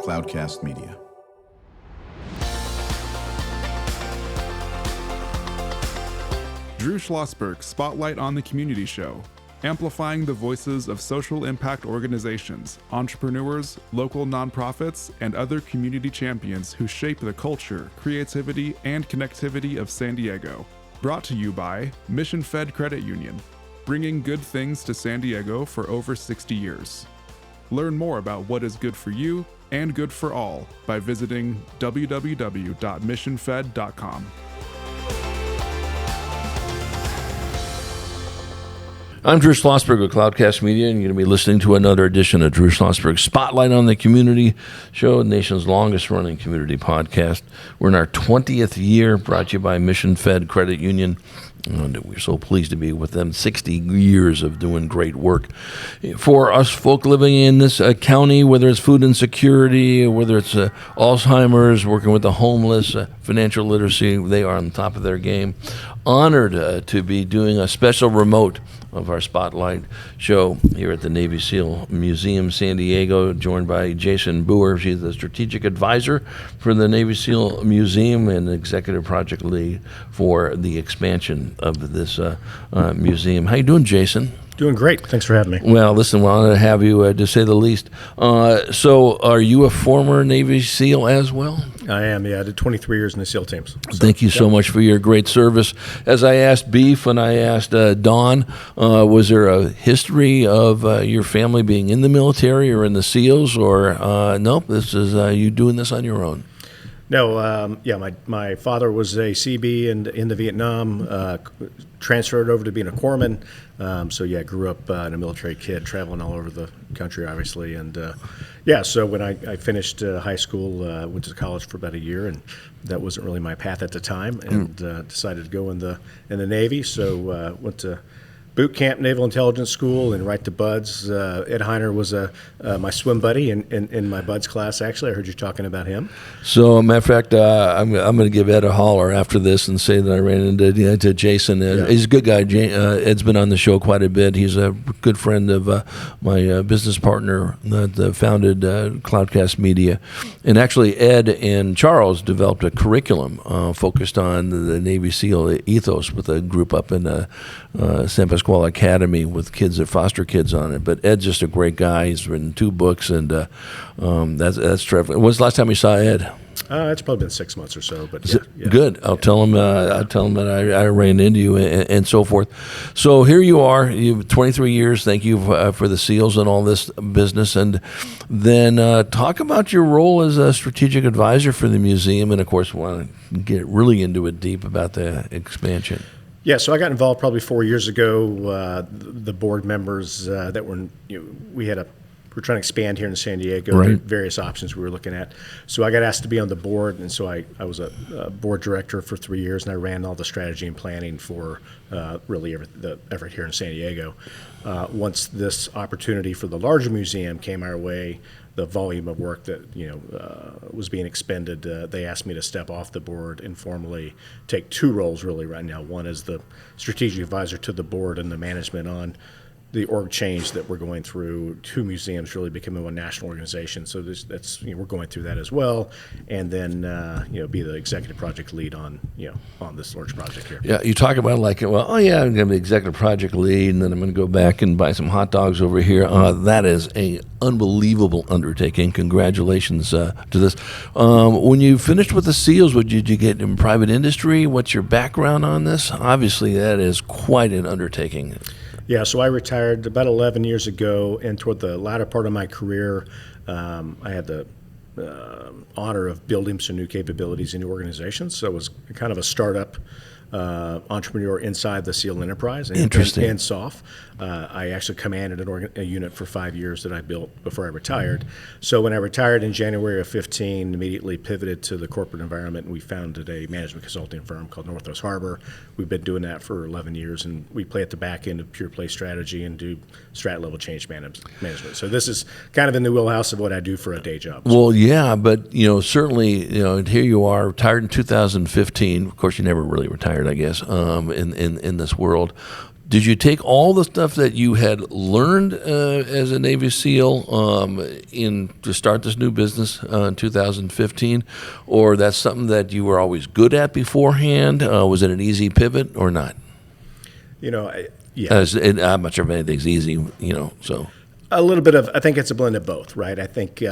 Cloudcast Media. Drew Schlosberg Spotlight on the Community Show, amplifying the voices of social impact organizations, entrepreneurs, local nonprofits, and other community champions who shape the culture, creativity, and connectivity of San Diego. Brought to you by Mission Fed Credit Union, bringing good things to San Diego for over 60 years. Learn more about what is good for you and good for all by visiting www.missionfed.com. I'm Drew Schlosberg with Cloudcast Media, and you're going to be listening to another edition of Drew Schlosberg Spotlight on the Community Show, the nation's longest-running community podcast. We're in our 20th year, brought to you by Mission Fed Credit Union. And we're so pleased to be with them. 60 years of doing great work for us folk living in this county, whether it's food insecurity, whether it's Alzheimer's, working with the homeless, financial literacy. They are on top of their game. Honored to be doing a special remote of our Spotlight show here at the Navy SEAL Museum, San Diego, joined by Jason Booher. She's the strategic advisor for the Navy SEAL Museum and executive project lead for the expansion of this museum. How you doing, Jason? Doing great. Thanks for having me. Well, listen, we're honored to have you, to say the least. So are you a former Navy SEAL as well? I am, yeah. I did 23 years in the SEAL teams. So, Thank you so much for your great service. As I asked Beef and I asked Dawn, was there a history of your family being in the military or in the SEALs, or nope, this is you doing this on your own? No, my father was a CB in the Vietnam, transferred over to being a corpsman. I grew up a military kid, traveling all over the country, obviously. And so when I finished high school, went to college for about a year, and that wasn't really my path at the time, and decided to go in the Navy. So went to boot camp, Naval Intelligence School, and right to BUDS. Ed Heiner was my swim buddy in my BUDS class, actually. I heard you talking about him. So, matter of fact, I'm going to give Ed a holler after this and say that I ran into Jason. He's a good guy. Ed's been on the show quite a bit. He's a good friend of my business partner that founded Cloudcast Media. And actually, Ed and Charles developed a curriculum focused on the Navy SEAL ethos with a group up in San Pasquale Academy with kids, foster kids on it. But Ed's just a great guy. He's written 2 books, and that's terrific. When's the last time you saw Ed? It's probably been 6 months or so. But yeah. Good. I'll tell him. That I ran into you and so forth. So here you are. You've 23 years. Thank you for the SEALs and all this business. And then talk about your role as a strategic advisor for the museum. And of course, we want to get really into it deep about the expansion. Yeah, so I got involved probably 4 years ago. The board members that were, we're trying to expand here in San Diego. Right. Various options we were looking at. So I got asked to be on the board, and so I was a board director for 3 years, and I ran all the strategy and planning for really the effort here in San Diego. Once this opportunity for the larger museum came our way, the volume of work that was being expended, they asked me to step off the board and formally take 2 roles really right now. One is the strategic advisor to the board and the management on the org change that we're going through. 2 museums really becoming one national organization, so we're going through that as well. And then be the executive project lead on this large project here. Yeah, you talk about I'm going to be executive project lead, and then I'm going to go back and buy some hot dogs over here. That is a unbelievable undertaking. Congratulations to this. When you finished with the SEALs, did you get in private industry? What's your background on this? Obviously, that is quite an undertaking. Yeah, so I retired about 11 years ago, and toward the latter part of my career, I had the honor of building some new capabilities in the organization. So it was kind of a startup entrepreneur inside the SEAL enterprise and SOF. I actually commanded a unit for 5 years that I built before I retired. So when I retired in January of 15, immediately pivoted to the corporate environment, and we founded a management consulting firm called Northwest Harbor. We've been doing that for 11 years, and we play at the back end of pure play strategy and do strat level change management. So this is kind of in the wheelhouse of what I do for a day job. Well, yeah, but certainly, here you are, retired in 2015. Of course, you never really retired, I guess, in this world. Did you take all the stuff that you had learned as a Navy SEAL to start this new business in 2015, or that's something that you were always good at beforehand? Was it an easy pivot or not? Yeah. I'm not sure if anything's easy, so. A little bit of, I think it's a blend of both, right? I think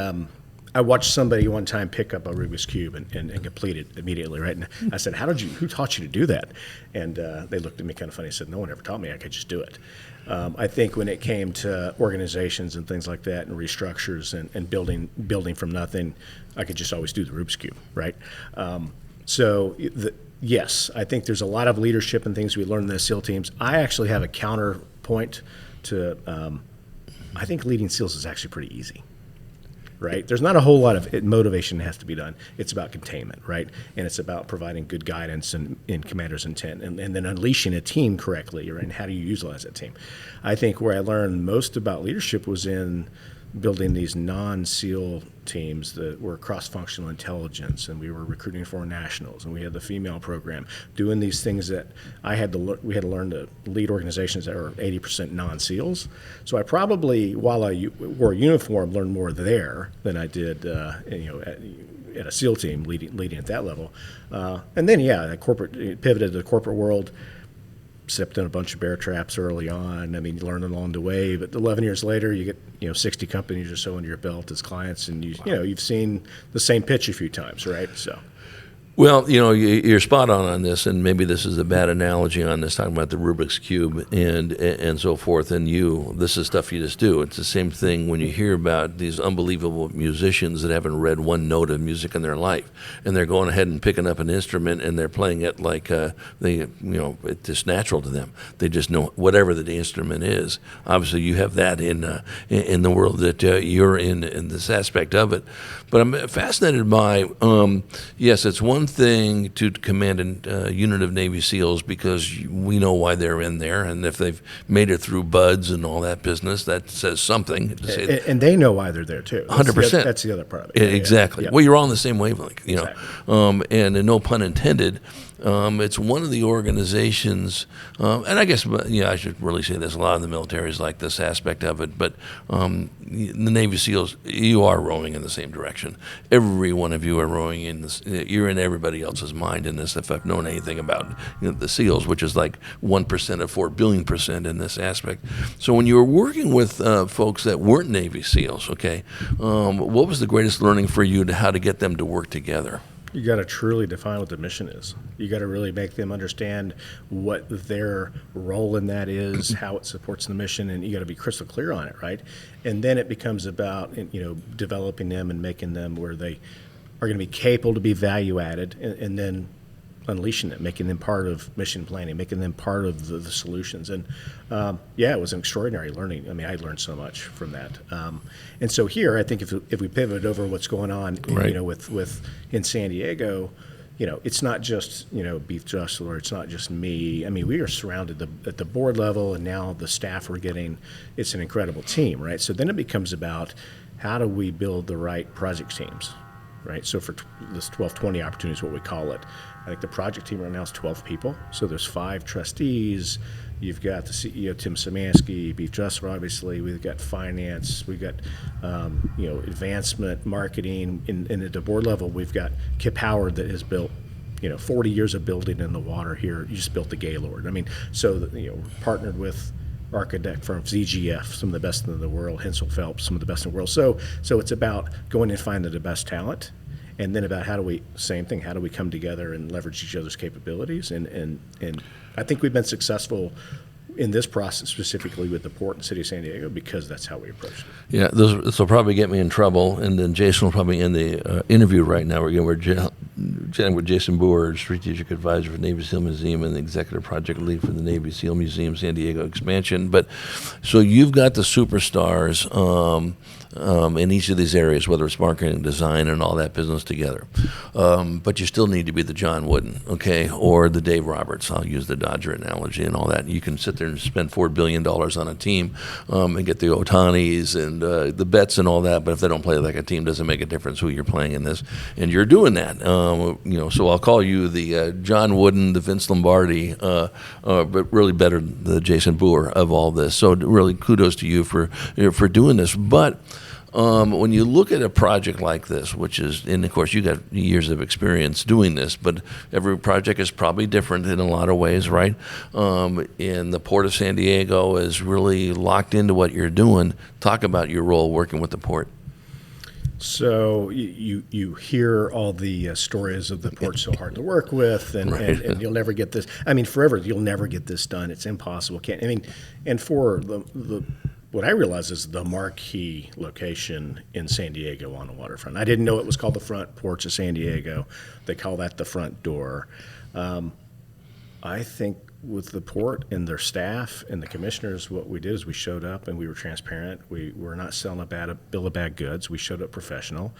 I watched somebody one time pick up a Rubik's Cube and complete it immediately, right? And I said, who taught you to do that? And they looked at me kind of funny and said, no one ever taught me, I could just do it. I think when it came to organizations and things like that and restructures and building from nothing, I could just always do the Rubik's Cube, right? Yes, I think there's a lot of leadership and things we learn in the SEAL teams. I actually have a counterpoint to, I think leading SEALs is actually pretty easy. Right? There's not a whole lot of motivation that has to be done. It's about containment, right? And it's about providing good guidance and in commander's intent and then unleashing a team correctly, right? And how do you utilize that team? I think where I learned most about leadership was in building these non-SEAL teams that were cross-functional intelligence, and we were recruiting foreign nationals, and we had the female program, doing these things that we had to learn to lead organizations that were 80% non-SEALs. So I probably, while I wore a uniform, learned more there than I did, at a SEAL team leading at that level. And then, I pivoted to the corporate world. Stepped in a bunch of bear traps early on. I mean, you learn along the way, but 11 years later, you get 60 companies or so under your belt as clients, and you've seen the same pitch a few times, right? So. Well, you're spot on this, and maybe this is a bad analogy on this, talking about the Rubik's Cube and so forth, and this is stuff you just do. It's the same thing when you hear about these unbelievable musicians that haven't read one note of music in their life, and they're going ahead and picking up an instrument, and they're playing it like it's just natural to them. They just know whatever the instrument is. Obviously, you have that in the world that you're in this aspect of it. But I'm fascinated by, yes, it's one thing to command a unit of Navy SEALs because we know why they're in there, and if they've made it through buds and all that business, that says something. And they know why they're there too. 100%. That's the other part of it. Exactly. Yeah. Well, you're all on the same wavelength, Exactly. And no pun intended. It's one of the organizations, and I guess I should really say this. A lot of the military is like this aspect of it, but the Navy SEALs, you are rowing in the same direction. Every one of you are rowing in this. You're in everybody else's mind in this. If I've known anything about the SEALs, which is like 1% of 4 billion % in this aspect. So when you were working with folks that weren't Navy SEALs, okay, what was the greatest learning for you to how to get them to work together? You got to truly define what the mission is. You got to really make them understand what their role in that is, how it supports the mission, and you got to be crystal clear on it, right? And then it becomes about developing them and making them where they are going to be capable to be value added, and then unleashing it, making them part of mission planning, making them part of the solutions. And it was an extraordinary learning. I mean, I learned so much from that. And so here, I think if we pivot over what's going on, right, with in San Diego, it's not just Beef Just, or it's not just me. I mean, we are surrounded at the board level, and now the staff we're getting. It's an incredible team, right? So then it becomes about how do we build the right project teams, right? So for this 1220 opportunity is what we call it. I think the project team right now is 12 people. So there's 5 trustees. You've got the CEO, Tim Szymanski, Beef Just, obviously. We've got finance. We've got, advancement, marketing. And at the board level, we've got Kip Howard that has built, 40 years of building in the water here. You just built the Gaylord. I mean, so, partnered with architect firms, ZGF, some of the best in the world, Hensel Phelps, some of the best in the world. So it's about going and finding the best talent. And then about how do we come together and leverage each other's capabilities? And I think we've been successful in this process, specifically with the port and city of San Diego, because that's how we approach it. Yeah, this will probably get me in trouble, and then Jason will probably end the interview right now. We're chatting with Jason Booher, Strategic Advisor for the Navy SEAL Museum and the Executive Project Lead for the Navy SEAL Museum San Diego expansion. But so you've got the superstars in each of these areas, whether it's marketing, design, and all that business together. But you still need to be the John Wooden, okay, or the Dave Roberts. I'll use the Dodger analogy and all that. You can sit there and spend $4 billion on a team and get the Otanis and the bets and all that, but if they don't play like a team, doesn't make a difference who you're playing in this. And you're doing that. So I'll call you the John Wooden, the Vince Lombardi, but really better the Jason Booher of all this. So really kudos to you for doing this. But when you look at a project like this, which is, and of course you got years of experience doing this, but every project is probably different in a lot of ways, right? And the Port of San Diego is really locked into what you're doing. Talk about your role working with the port. So you hear all the stories of the port so hard to work with, and, Right. and you'll never get this. I mean, forever you'll never get this done. It's impossible. And for the what I realize is the marquee location in San Diego on the waterfront. I didn't know it was called the front porch of San Diego. They call that the front door. I think with the port and their staff and the commissioners, what we did is we showed up and we were transparent. We were not selling a bill of bad goods. We showed up professional.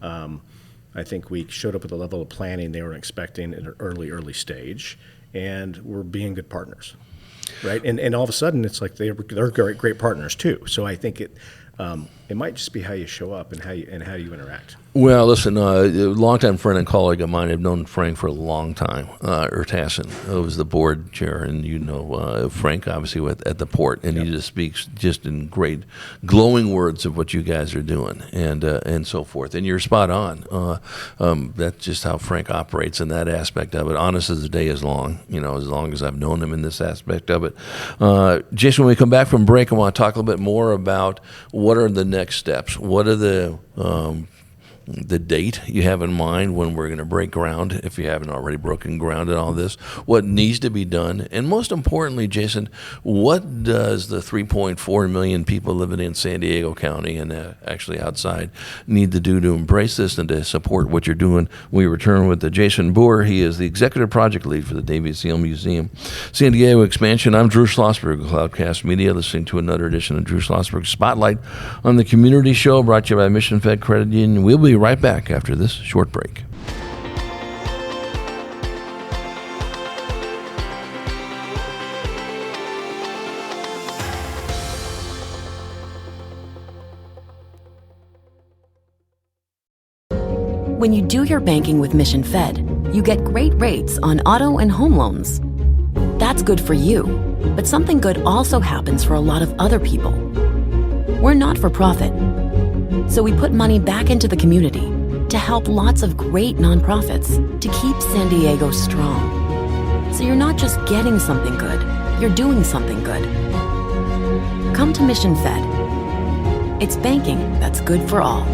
I think we showed up with a level of planning they were expecting at an early stage, and we're being good partners, right? And all of a sudden, it's like they're great partners too. So I think it might just be how you show up and how you interact. Well, listen, a longtime friend and colleague of mine, I've known Frank for a long time, Tassin, who was the board chair, and Frank, obviously, at the port, and he just speaks just in great, glowing words of what you guys are doing, and so forth. And you're spot on. That's just how Frank operates in that aspect of it. Honest as the day is long, as long as I've known him in this aspect of it. Jason, when we come back from break, I want to talk a little bit more about what are the next steps. What are the date you have in mind when we're going to break ground, if you haven't already broken ground in all this, what needs to be done, and most importantly, Jason, what does the 3.4 million people living in San Diego County and actually outside need to do to embrace this and to support what you're doing? We return with Jason Booher. He is the executive project lead for the Navy SEAL Museum San Diego expansion. I'm Drew Schlosberg of Cloudcast Media, listening to another edition of Drew Schlosberg Spotlight on the Community Show, brought to you by Mission Fed Credit Union. We'll be right back after this short break. When you do your banking with Mission Fed, you get great rates on auto and home loans. That's good for you, but something good also happens for a lot of other people. We're not for profit, so we put money back into the community to help lots of great nonprofits to keep San Diego strong. So you're not just getting something good, you're doing something good. Come to Mission Fed. It's banking that's good for all.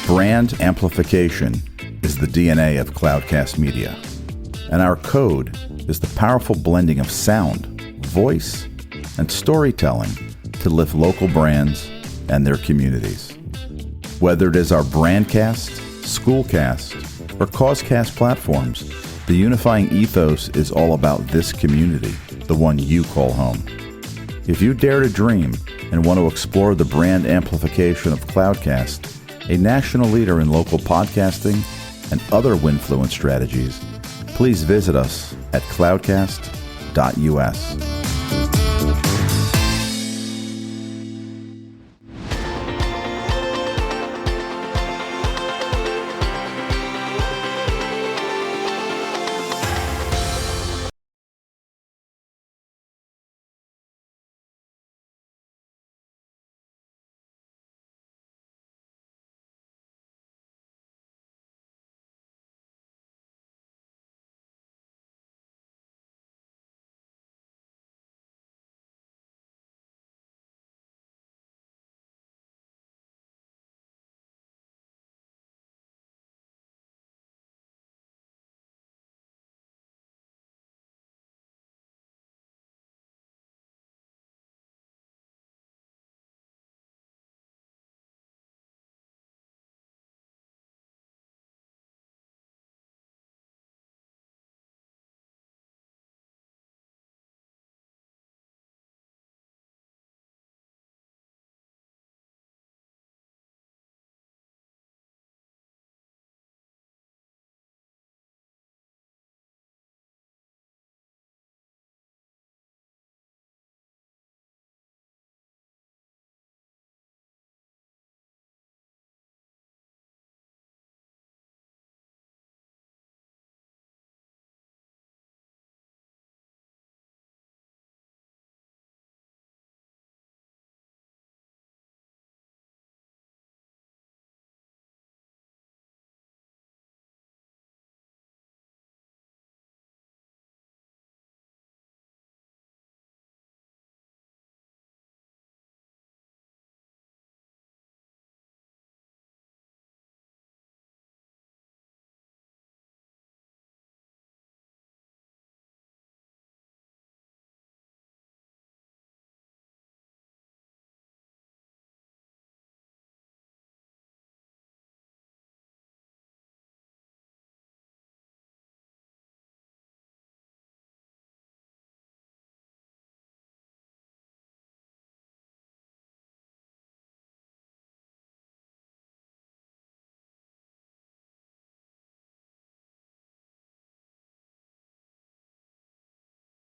Brand amplification is the DNA of Cloudcast Media, and our code is the powerful blending of sound, voice, and storytelling to lift local brands and their communities. Whether it is our Brandcast, Schoolcast, or Causecast platforms, the unifying ethos is all about this community, the one you call home. If you dare to dream and want to explore the brand amplification of Cloudcast, a national leader in local podcasting and other Winfluence strategies, please visit us at cloudcast.us.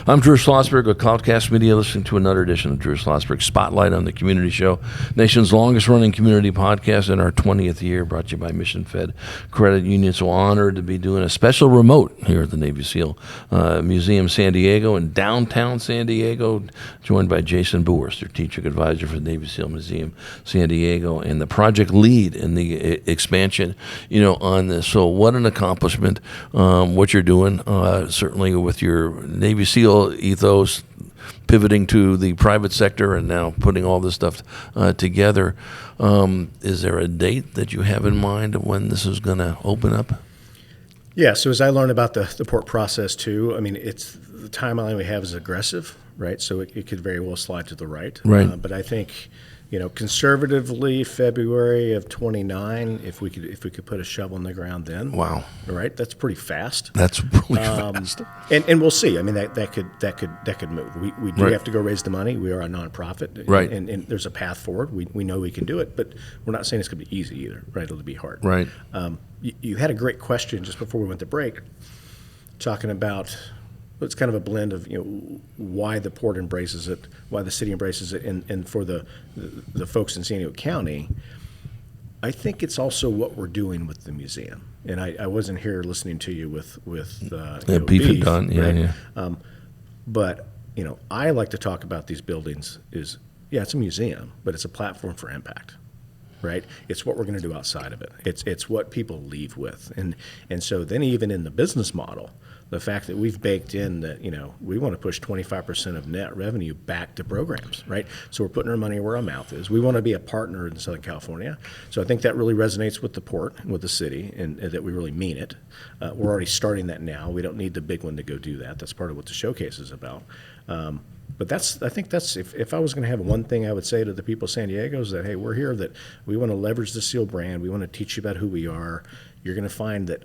I'm Drew Schlosberg with Cloudcast Media, listening to another edition of Drew Schlosberg Spotlight on the Community Show, nation's longest-running community podcast in our 20th year, brought to you by Mission Fed Credit Union. So honored to be doing a special remote here at the Navy SEAL Museum San Diego in downtown San Diego, joined by Jason Booher, strategic advisor for the Navy SEAL Museum San Diego, and the project lead in the expansion, on this. So what an accomplishment, what you're doing, certainly with your Navy SEAL ethos, pivoting to the private sector and now putting all this stuff together. Is there a date that you have in mind of when this is going to open up? Yeah, so as I learned about the port process too, I mean, it's the timeline we have is aggressive, right? So it could very well slide to the right. Right. But I think, conservatively February of 29, if we could put a shovel in the ground then. Wow. Right, that's pretty fast. That's really fast. And we'll see. I mean, that could move. We do Right. have to go raise the money. We are a nonprofit, Right. And there's a path forward. We know we can do it, but we're not saying it's going to be easy either. Right, it'll be hard. Right. You had a great question just before we went to break, talking about it's kind of a blend of why the port embraces it, why the city embraces it, and for the folks in San Diego County, I think it's also what we're doing with the museum. And I wasn't here listening to you with Beef and Don, right? yeah. But I like to talk about these buildings is it's a museum, but it's a platform for impact. Right, it's what we're going to do outside of it. It's what people leave with, and so then even in the business model, the fact that we've baked in that we want to push 25% of net revenue back to programs, right? So we're putting our money where our mouth is. We want to be a partner in Southern California. So I think that really resonates with the port, and with the city, and that we really mean it. We're already starting that now. We don't need the big one to go do that. That's part of what the showcase is about. But I think that's if I was going to have one thing I would say to the people of San Diego is that, hey, we're here, that we want to leverage the SEAL brand. We want to teach you about who we are. You're going to find that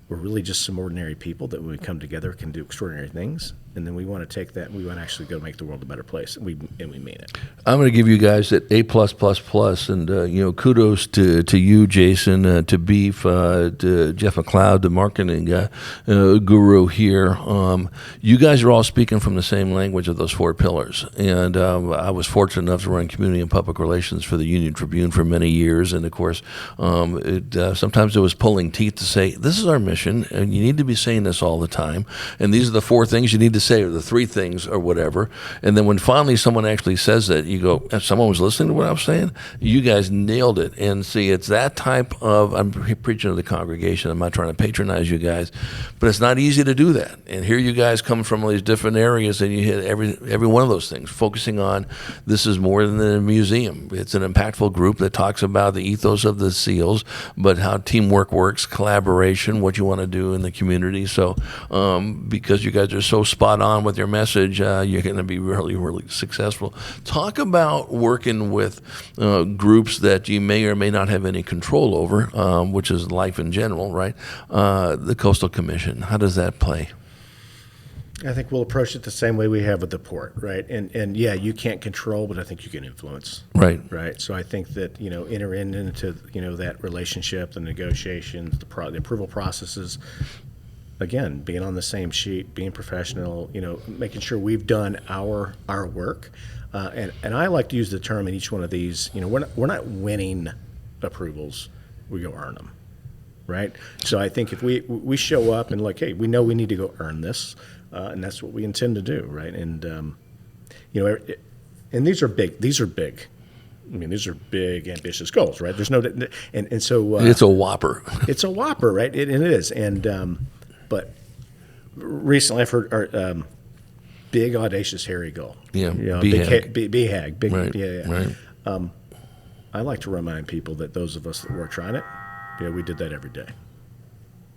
we're really just some ordinary people that when we come together can do extraordinary things. And then we want to take that and we want to actually go make the world a better place. And we mean it. I'm going to give you guys that A+++, and kudos to you, Jason, to Beef, to Jeff McLeod, the marketing guru here. You guys are all speaking from the same language of those four pillars. And I was fortunate enough to run community and public relations for the Union Tribune for many years. And of course, sometimes it was pulling teeth to say, this is our mission, and you need to be saying this all the time. And these are the four things you need to say, or the three things, or whatever. And then when finally someone actually says that, you go, someone was listening to what I was saying? You guys nailed it. And see, it's that type of, I'm preaching to the congregation, I'm not trying to patronize you guys, but it's not easy to do that. And here you guys come from all these different areas, and you hit every one of those things, focusing on this is more than a museum. It's an impactful group that talks about the ethos of the SEALs, but how teamwork works, collaboration, what you want to do in the community. So because you guys are so spot on with your message, you're going to be really, really successful. Talk about working with groups that you may or may not have any control over, which is life in general, right? The Coastal Commission, how does that play? I think we'll approach it the same way we have with the port, right? And yeah, you can't control, but I think you can influence. Right. Right. So I think that, entering into, that relationship, the negotiations, the approval processes, again, being on the same sheet, being professional, making sure we've done our work. And I like to use the term in each one of these, we're not winning approvals, we go earn them, right? So I think if we show up and hey, we know we need to go earn this, and that's what we intend to do, right? And, and these are big. I mean, these are big, ambitious goals, right? There's no, and so. It's a whopper. It's a whopper, right? And it is. And, but recently I've heard big, audacious, hairy goal. Yeah, BHAG. Big, right, yeah. Right. I like to remind people that those of us that were trying it, we did that every day.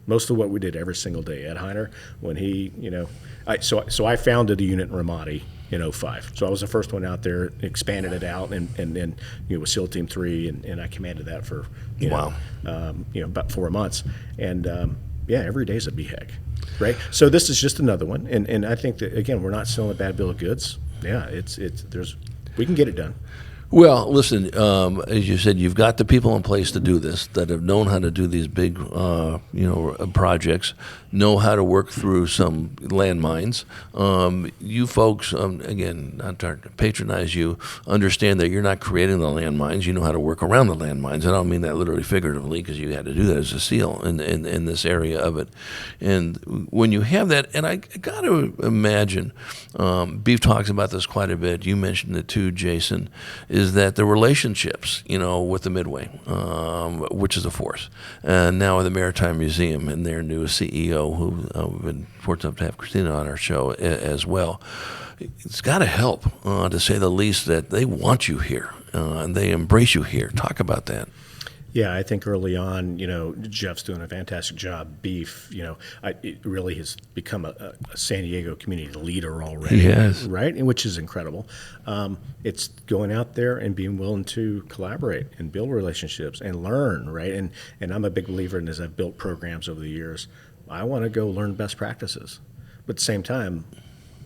Most of what we did every single day. Ed Heiner, when he, so I founded a unit in Ramadi in 2005. So I was the first one out there, expanded it out, and with SEAL Team 3, and I commanded that for, about 4 months. And, every day is a BHAG, right? So this is just another one. And I think that, again, we're not selling a bad bill of goods. Yeah, we can get it done. Well, listen, as you said, you've got the people in place to do this that have known how to do these big, projects, know how to work through some landmines. You folks, again, not to patronize you, understand that you're not creating the landmines. You know how to work around the landmines. I don't mean that literally figuratively, because you had to do that as a SEAL in this area of it. And when you have that, and I got to imagine, Beef talks about this quite a bit. You mentioned it too, Jason, is that the relationships, with the Midway, which is a force, and now with the Maritime Museum and their new CEO, who we've been fortunate enough to have Christina on our show as well. It's got to help, to say the least, that they want you here and they embrace you here. Talk about that. Yeah, I think early on, Jeff's doing a fantastic job. Beef, it really has become a San Diego community leader already. Yes. Right? And which is incredible. It's going out there and being willing to collaborate and build relationships and learn, right? And I'm a big believer in, as I've built programs over the years, I want to go learn best practices. But at the same time,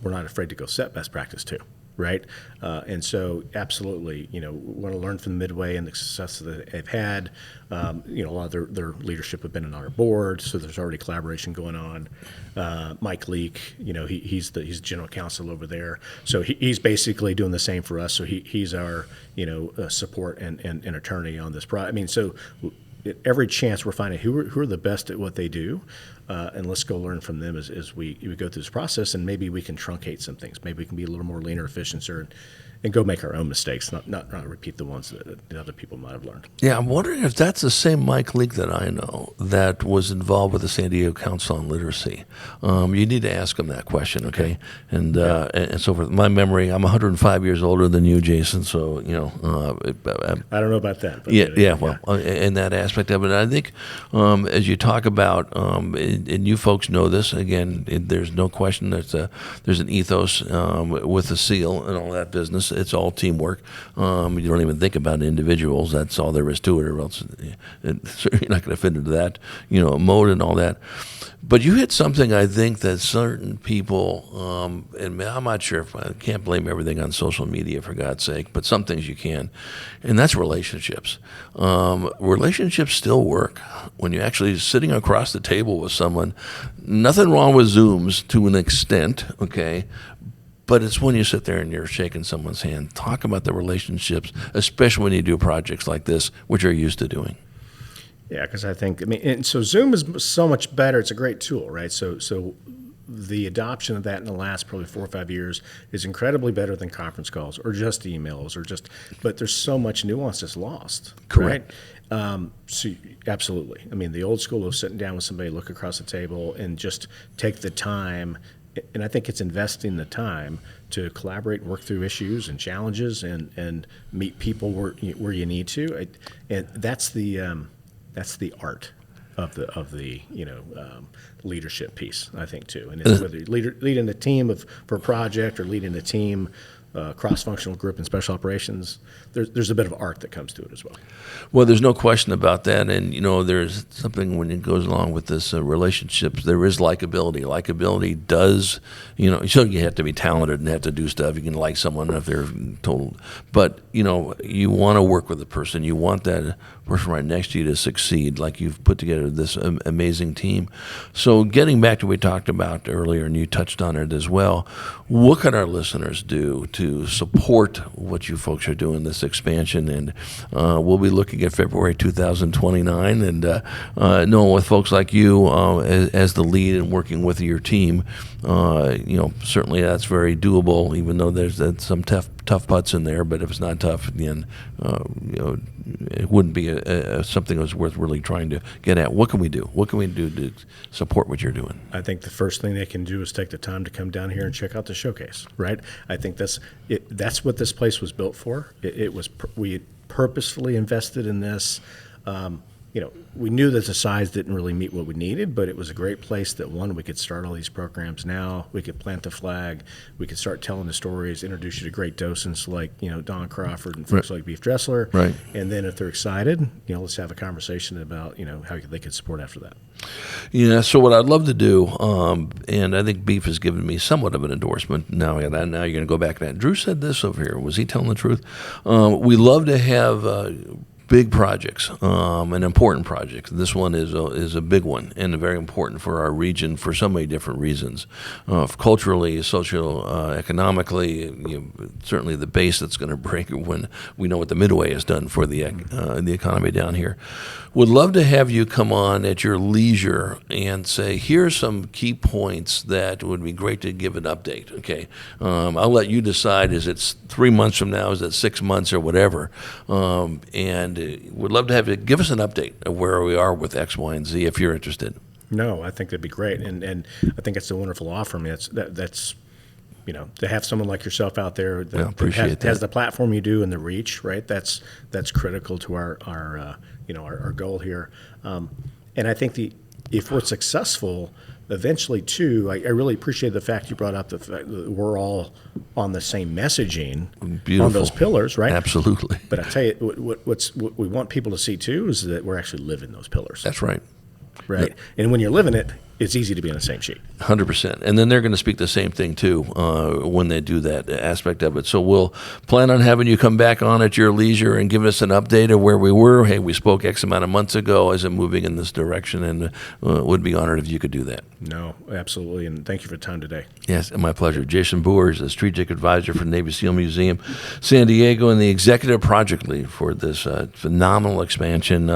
we're not afraid to go set best practice too. Right? And so absolutely, we want to learn from the Midway and the success that they've had. A lot of their leadership have been on our board, so there's already collaboration going on. Mike Leake, he's general counsel over there. So he's basically doing the same for us. So he's our, support and attorney on this project. So every chance we're finding who are the best at what they do, and let's go learn from them as we go through this process, and maybe we can truncate some things. Maybe we can be a little more leaner, efficient, and go make our own mistakes, not repeat the ones that other people might have learned. Yeah, I'm wondering if that's the same Mike Leake that I know that was involved with the San Diego Council on Literacy. You need to ask him that question, okay? And so for my memory, I'm 105 years older than you, Jason, so, I don't know about that. But in that aspect of it. And I think as you talk about, and you folks know this, again, there's no question that there's an ethos with the SEAL and all that business. It's all teamwork. You don't even think about individuals. That's all there is to it, or else you're not going to fit into that, mode and all that. But you hit something, I think, that certain people, and I'm not sure if I can't blame everything on social media, for God's sake, but some things you can, and that's relationships. Relationships still work when you're actually sitting across the table with someone. Nothing wrong with Zooms to an extent, okay? But it's when you sit there and you're shaking someone's hand. Talk about the relationships, especially when you do projects like this, which you're used to doing. Yeah, because and so Zoom is so much better. It's a great tool, right? So the adoption of that in the last probably 4 or 5 years is incredibly better than conference calls or just emails but there's so much nuance that's lost. Correct. Right? So absolutely. The old school of sitting down with somebody, look across the table, and just take the time. And I think it's investing the time to collaborate, work through issues and challenges, and meet people where you need to. And that's the art of the leadership piece, I think, too. And it's whether you're leading the team for a project or leading the team, cross-functional group in special operations, there's a bit of art that comes to it as well. Well, there's no question about that. And, there's something when it goes along with this relationships, there is likability. Likability does, so you have to be talented and have to do stuff. You can like someone if they're total. But, you want to work with a person. You want that person right next to you to succeed, like you've put together this amazing team. So getting back to what we talked about earlier, and you touched on it as well, what can our listeners do to support what you folks are doing, this expansion? And we'll be looking at February 2029, and knowing with folks like you as the lead and working with your team, certainly that's very doable, even though there's some tough putts in there. But if it's not tough, again, it wouldn't be something that was worth really trying to get at. What can we do? What can we do to support what you're doing? I think the first thing they can do is take the time to come down here and check out the showcase, right? I think that's what this place was built for. We purposefully invested in this. we knew that the size didn't really meet what we needed, but it was a great place that, one, we could start all these programs now. We could plant the flag. We could start telling the stories, introduce you to great docents like, Don Crawford and folks like Beef Dressler. Right. And then if they're excited, let's have a conversation about, how they could support after that. Yeah, so what I'd love to do, and I think Beef has given me somewhat of an endorsement. Now you're going to go back to that. Drew said this over here. Was he telling the truth? We love to have big projects and important projects. This one is a big one and very important for our region for so many different reasons. Culturally, socio-economically, certainly the base that's going to break when we know what the Midway has done for the economy down here. Would love to have you come on at your leisure and say, here's some key points that would be great to give an update. Okay, I'll let you decide. Is it 3 months from now? Is it 6 months or whatever? And would love to have you give us an update of where we are with X, Y, and Z if you're interested. No, I think that'd be great, and I think it's a wonderful offer. I mean, that's to have someone like yourself out there that has the platform you do and the reach, right? That's critical to our goal here. And I think if we're successful, eventually too, I really appreciate the fact you brought up the fact that we're all on the same messaging on those pillars, right? Absolutely. But I tell you, what we want people to see too is that we're actually living those pillars. That's right. Right. And when you're living it, it's easy to be on the same sheet. 100%. And then they're going to speak the same thing, too, when they do that aspect of it. So we'll plan on having you come back on at your leisure and give us an update of where we were. Hey, we spoke X amount of months ago. Is it moving in this direction? And would be honored if you could do that. No, absolutely. And thank you for the time today. Yes, my pleasure. Jason Booher is the Strategic Advisor for the Navy SEAL Museum, San Diego, and the Executive Project Lead for this phenomenal expansion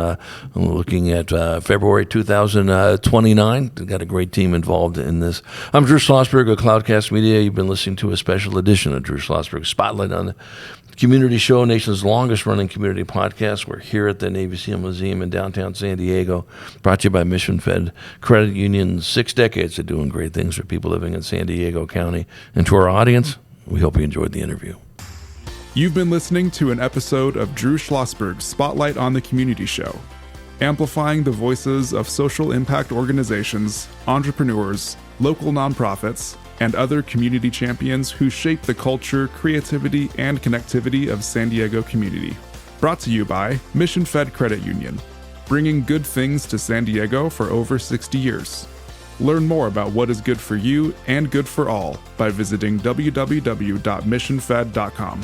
looking at February 2029. Got a great team involved in this. I'm Drew Schlosberg of Cloudcast Media. You've been listening to a special edition of Drew Schlosberg Spotlight on the Community Show, nation's longest-running community podcast. We're here at the Navy SEAL Museum in downtown San Diego, brought to you by Mission Fed Credit Union. 6 decades of doing great things for people living in San Diego County. And to our audience, we hope you enjoyed the interview. You've been listening to an episode of Drew Schlosberg's Spotlight on the Community Show, amplifying the voices of social impact organizations, entrepreneurs, local nonprofits, and other community champions who shape the culture, creativity, and connectivity of San Diego community. Brought to you by Mission Fed Credit Union, bringing good things to San Diego for over 60 years. Learn more about what is good for you and good for all by visiting www.missionfed.com.